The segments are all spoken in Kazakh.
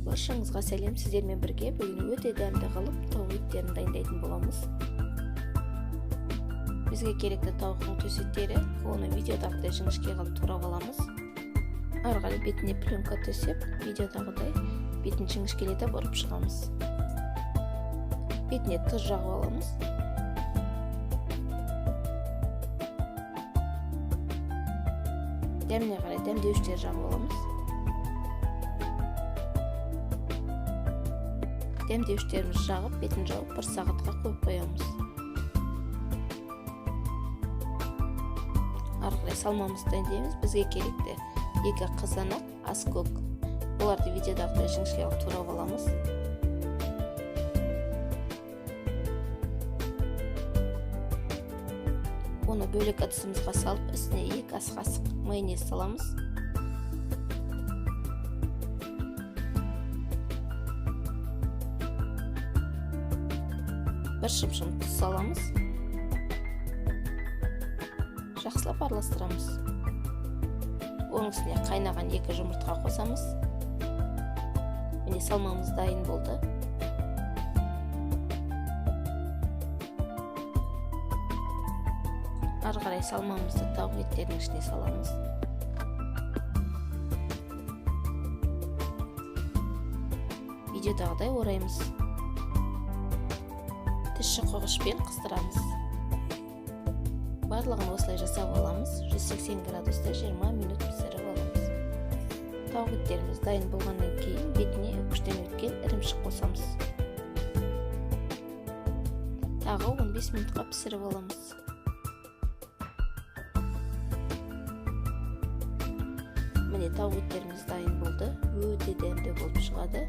Баршаңызға сәлем, сіздермен бірге бүгін өте дәмді қылып тауық еттерін дайындайтын боламыз. Бізге керекті тауықтың төс еттері, оны видеодағыдай жіңішке қылып турап аламыз. Ары қарай бетіне пленка төсеп, видеодағыдай бетін жіңішкелетіп ұрып шығамыз. Бетіне тұз жағып аламыз. Дәміне қарай дәмдеуіштер жағып аламыз. Дәмдеуіштеріміз жағып, бетін жауып, 1 сағатқа қойып қоямыз. Ары қарай салмамызды дайындаймыз. Бізге керекті 2 қызанақ, аскөк. Оларды видеодағыдай жіңішке қылып турап аламыз. Оны бөлек ыдысымызға салып, үстіне 2 ас қасық майонез саламыз. Бір шымшым тұз саламыз. Жақсылап араластырамыз. Оның үстіне қайнаған 2 жұмыртқа қосамыз. Міне салмамыз дайын болды. Ары қарай салмамызды тауық еттерінің ішіне саламыз. Видеодағыдай ораймыз. Тісші қоғышпен қыстырамыз. Барлығын осылай жасап аламыз. 180 градуста 20 минут пісіріп аламыз. Тауық еттеріміз дайын болғаннан кейін бетіне үкіштен өткен ірімшік қосамыз. Тағы 15 минутқа пісіріп аламыз. Міне тауық еттеріміз дайын болды. Өте дәмді болып шығады.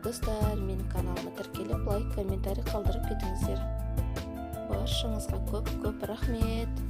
Достар, менің каналыма тіркеліп, лайк, комментарий қалдырып кетіңіздер. Баршаңызға көп рахмет.